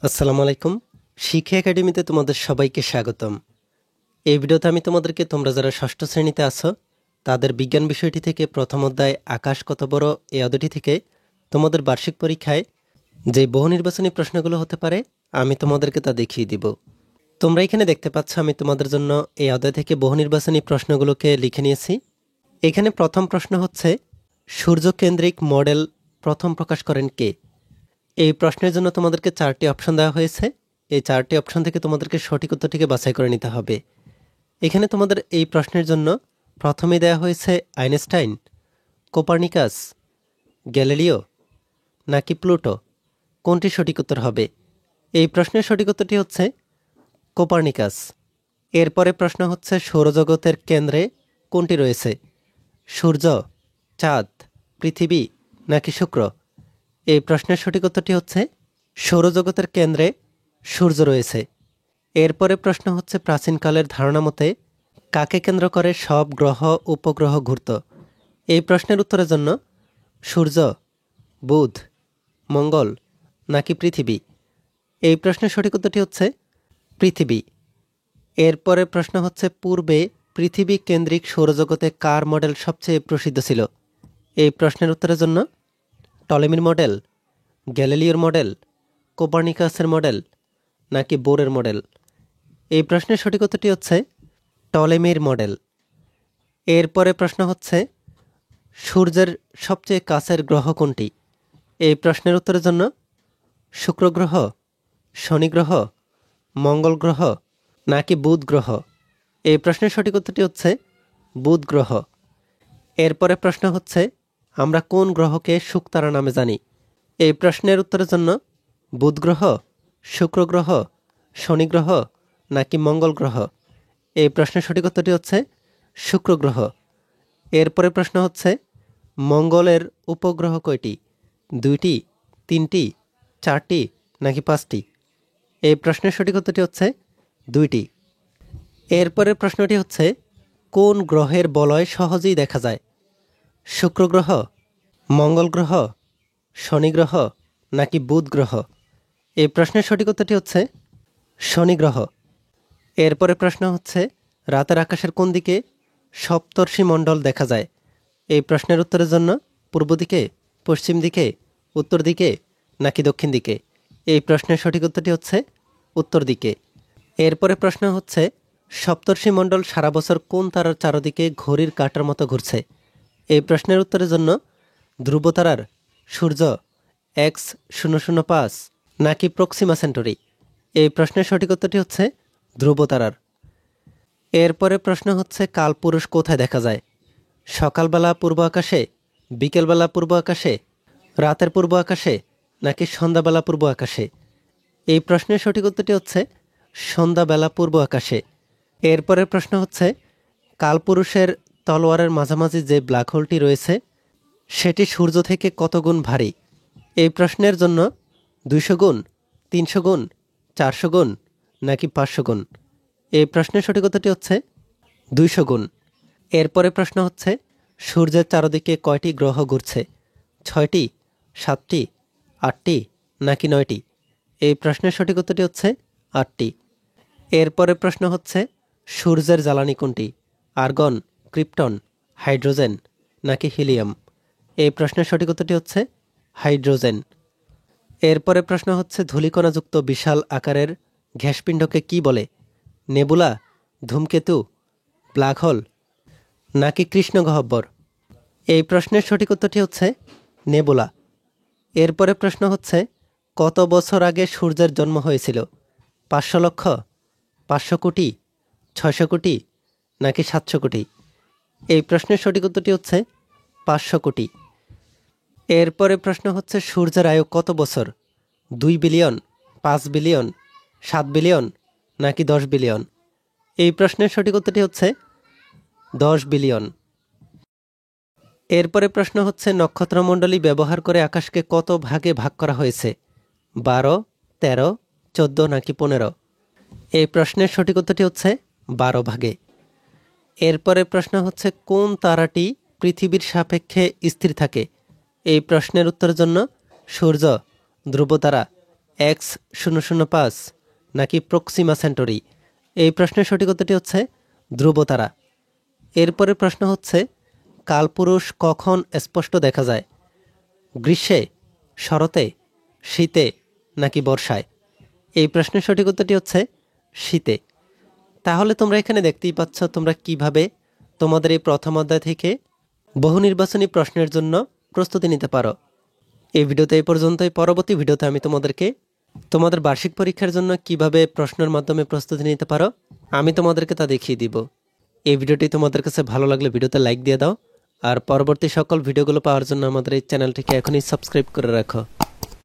আসসালামু আলাইকুম। শিক্ষা একাডেমিতে তোমাদের সবাইকে স্বাগতম। এই ভিডিওতে আমি তোমাদেরকে তোমরা যারা ষষ্ঠ শ্রেণীতে আছো তাদের বিজ্ঞান বিষয়টি থেকে প্রথম অধ্যায় আকাশ কত বড় এই অধ্যায়টি থেকে তোমাদের বার্ষিক পরীক্ষায় যে বহু নির্বাচনী প্রশ্নগুলো হতে পারে আমি তোমাদেরকে তা দেখিয়ে দিব। তোমরা এখানে দেখতে পাচ্ছ আমি তোমাদের জন্য এই অধ্যায় থেকে বহু নির্বাচনী প্রশ্নগুলোকে লিখে নিয়েছি। এখানে প্রথম প্রশ্ন হচ্ছে সূর্যকেন্দ্রিক মডেল প্রথম প্রকাশ করেন কে? এই প্রশ্নের জন্য তোমাদেরকে 4টি অপশন দেওয়া হয়েছে। এই 4টি অপশন থেকে তোমাদেরকে সঠিক উত্তরটিকে বাছাই করে নিতে হবে। এখানে তোমাদের এই প্রশ্নের জন্য প্রথমে দেওয়া হয়েছে আইনস্টাইন, কোপার্নিকাস, গ্যালিলিও নাকি প্লুটো। কোনটি সঠিক উত্তর হবে? এই প্রশ্নের সঠিক উত্তরটি হচ্ছে কোপার্নিকাস। এরপরে প্রশ্ন হচ্ছে সৌরজগতের কেন্দ্রে কোনটি রয়েছে? সূর্য, চাঁদ, পৃথিবী নাকি শুক্র? এই প্রশ্নের সঠিক উত্তরটি হচ্ছে সৌরজগতের কেন্দ্রে সূর্য রয়েছে। এরপরে প্রশ্ন হচ্ছে প্রাচীনকালের ধারণা মতে কাকে কেন্দ্র করে সব গ্রহ উপগ্রহ ঘুরত? এই প্রশ্নের উত্তরের জন্য সূর্য, বুধ, মঙ্গল নাকি পৃথিবী? এই প্রশ্নের সঠিক উত্তরটি হচ্ছে পৃথিবী। এরপরে প্রশ্ন হচ্ছে পূর্বে পৃথিবী কেন্দ্রিক সৌরজগতে কার মডেল সবচেয়ে প্রসিদ্ধ ছিল? এই প্রশ্নের উত্তরের জন্য টলেমির মডেল, গ্যালিলিওর মডেল, কোপার্নিকাসের মডেল নাকি বোরের মডেল? এই প্রশ্নের সঠিক উত্তরটি হচ্ছে টলেমির মডেল। এরপরে প্রশ্ন হচ্ছে সূর্যের সবচেয়ে কাছের গ্রহ কোনটি? এই প্রশ্নের উত্তরের জন্য শুক্র গ্রহ, শনি গ্রহ, মঙ্গল গ্রহ নাকি বুধ গ্রহ? এই প্রশ্নের সঠিক উত্তরটি হচ্ছে বুধ গ্রহ। এরপরে প্রশ্ন হচ্ছে আমরা কোন গ্রহকে শুকতারা নামে জানি? এই প্রশ্নের উত্তরের জন্য বুধ গ্রহ, শুক্র গ্রহ, শনি গ্রহ নাকি মঙ্গল গ্রহ? এই প্রশ্নের সঠিক উত্তরটি হচ্ছে শুক্র গ্রহ। এরপরে প্রশ্ন হচ্ছে মঙ্গলের উপগ্রহ কয়টি? 2টি, 3টি, 4টি নাকি 5টি? এই প্রশ্নের সঠিক উত্তরটি হচ্ছে 2টি। এরপরের প্রশ্নটি হচ্ছে কোন গ্রহের বলয় সহজেই দেখা যায়? শুক্র গ্রহ, মঙ্গল গ্রহ, শনি গ্রহ নাকি বুধ গ্রহ? এই প্রশ্নের সঠিক উত্তরটি হচ্ছে শনি গ্রহ। এরপরে প্রশ্ন হচ্ছে রাতের আকাশের কোন দিকে সপ্তর্ষি মণ্ডল দেখা যায়? এই প্রশ্নের উত্তরের জন্য পূর্ব দিকে, পশ্চিম দিকে, উত্তর দিকে নাকি দক্ষিণ দিকে? এই প্রশ্নের সঠিক উত্তরটি হচ্ছে উত্তর দিকে। এরপরে প্রশ্ন হচ্ছে সপ্তর্ষি মণ্ডল সারা বছর কোন তারার চারদিকে ঘড়ির কাঁটার মতো ঘুরছে? এই প্রশ্নের উত্তরের জন্য ধ্রুবতারার, সূর্য, X005 নাকি প্রক্সিমা সেন্টরি? এই প্রশ্নের সঠিক উত্তরটি হচ্ছে ধ্রুবতারার। এরপরে প্রশ্ন হচ্ছে কালপুরুষ কোথায় দেখা যায়? সকালবেলা পূর্ব আকাশে, বিকেলবেলা পূর্ব আকাশে, রাতের পূর্ব আকাশে নাকি সন্ধ্যাবেলা পূর্ব আকাশে? এই প্রশ্নের সঠিক উত্তরটি হচ্ছে সন্ধ্যাবেলা পূর্ব আকাশে। এরপরে প্রশ্ন হচ্ছে কালপুরুষের তলোয়ারের মাঝামাঝি যে ব্ল্যাক হোলটি রয়েছে সেটি সূর্য থেকে কত গুণ ভারী? এই প্রশ্নের জন্য 200 গুণ, 300 গুণ, 400 গুণ নাকি 500 গুণ? এই প্রশ্নের সঠিক উত্তরটি হচ্ছে 200 গুণ। এরপরে প্রশ্ন হচ্ছে সূর্যের চারদিকে কয়টি গ্রহ ঘুরছে? 6টি, 7টি, 8টি নাকি 9টি? এই প্রশ্নের সঠিক উত্তরটি হচ্ছে 8টি। এরপরে প্রশ্ন হচ্ছে সূর্যের জ্বালানি কোনটি? আর্গন, ক্রিপ্টন, হাইড্রোজেন নাকি হিলিয়াম? এই প্রশ্নের সঠিক উত্তরটি হচ্ছে হাইড্রোজেন। এরপরে প্রশ্ন হচ্ছে ধূলিকণাযুক্ত বিশাল আকারের গ্যাসপিণ্ডকে কি বলে? নেবুলা, ধূমকেতু, ব্ল্যাক হোল নাকি কৃষ্ণগহ্বর? এই প্রশ্নের সঠিক উত্তরটি হচ্ছে নেবুলা। এরপরে প্রশ্ন হচ্ছে কত বছর আগে সূর্যের জন্ম হয়েছিল? 500 লক্ষ, 500 কোটি, 600 কোটি নাকি 700 কোটি? এই প্রশ্নের সঠিক উত্তরটি হচ্ছে 500 কোটি। এরপরে প্রশ্ন হচ্ছে সূর্যের আয়ু কত বছর? 2 বিলিয়ন, 5 বিলিয়ন, 7 বিলিয়ন নাকি 10 বিলিয়ন? এই প্রশ্নের সঠিক উত্তরটি হচ্ছে 10 বিলিয়ন। এরপরে প্রশ্ন হচ্ছে নক্ষত্রমণ্ডলী ব্যবহার করে আকাশকে কত ভাগে ভাগ করা হয়েছে? 12, 13, 14 নাকি 15? এই প্রশ্নের সঠিক উত্তরটি হচ্ছে 12 ভাগে। এরপরে প্রশ্ন হচ্ছে কোন তারাটি পৃথিবীর সাপেক্ষে স্থির থাকে? এই প্রশ্নের উত্তরের জন্য সূর্য, ধ্রুবতারা, X005 নাকি প্রক্সিমা সেন্টরি? এই প্রশ্নের সঠিক উত্তরটি হচ্ছে ধ্রুবতারা। এরপরের প্রশ্ন হচ্ছে কালপুরুষ কখন স্পষ্ট দেখা যায়? গ্রীষ্মে, শরতে, শীতে নাকি বর্ষায়? এই প্রশ্নের সঠিক উত্তরটি হচ্ছে শীতে। তাহলে তোমরা এখানে দেখতেই পাচ্ছ তোমরা কিভাবে তোমাদের এই প্রথম অধ্যায় থেকে বহু নির্বাচনী প্রশ্নের জন্য প্রস্তুতি নিতে পারো। এই ভিডিওতে এই পর্যন্তই। পরবর্তী ভিডিওতে আমি তোমাদেরকে তোমাদের বার্ষিক পরীক্ষার জন্য কিভাবে প্রশ্নের মাধ্যমে প্রস্তুতি নিতে পারো আমি তোমাদেরকে তা দেখিয়ে দিব। এই ভিডিওটি তোমাদের কাছে ভালো লাগলে ভিডিওতে লাইক দিয়ে দাও, আর পরবর্তী সকল ভিডিওগুলো পাওয়ার জন্য আমাদের এই চ্যানেলটিকে এখনই সাবস্ক্রাইব করে রাখো।